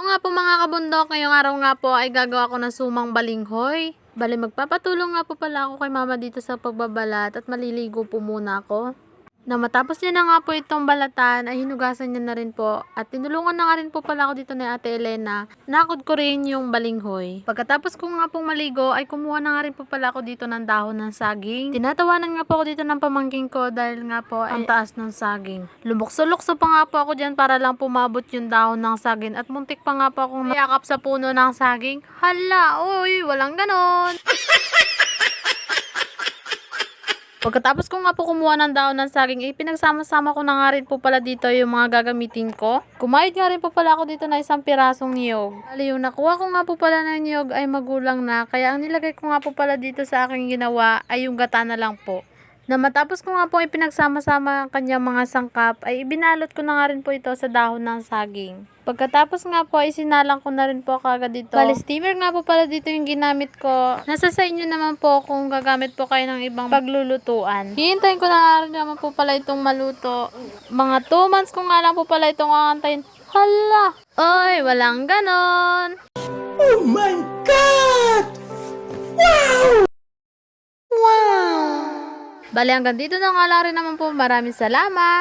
Hello nga po mga kabundok, ngayong araw nga po ay gagawa ko ng sumang balinghoy. Bali magpapatulong nga po pala ako kay mama dito sa pagbabalat at maliligo po muna ako. Na matapos niya na nga po itong balatan ay hinugasan niya na rin po at tinulungan na nga rin po pala ako dito ni Ate Elena. Nakod ko rin yung balinghoy. Pagkatapos ko nga pong maligo ay kumuha na nga rin po pala ako dito ng dahon ng saging. Tinatawanan nga po ako dito ng pamangking ko dahil nga po ay ang taas ng saging. Lumukso-lukso pa nga po ako dyan para lang pumabot yung dahon ng saging at muntik pa nga po akong mayakap sa puno ng saging. Hala, uy, walang ganon. Pagkatapos ko nga po kumuha ng dahon ng saging, pinagsama-sama ko na nga rin po pala dito yung mga gagamitin ko. Kumayod nga rin po pala ako dito na isang pirasong niyog. Bali yung nakuha ko nga po pala ng niyog ay magulang na, kaya ang nilagay ko nga po pala dito sa aking ginawa ay yung gata na lang po. Na matapos ko nga po ipinagsama-sama ang kanyang mga sangkap, ay ibinalot ko na nga rin po ito sa dahon ng saging. Pagkatapos nga po ay sinalang ko na rin po kagad dito. Bali steamer nga po pala dito yung ginamit ko. Nasa sa inyo naman po kung gagamit po kayo ng ibang paglulutuan. Hihintayin ko na nga rin naman po pala itong maluto. Mga 2 months ko nga lang po pala itong aantayin. Hala! Oy, walang ganon! Oh my God! Wow! Bali hanggang dito na nga lang rin naman po. Maraming salamat!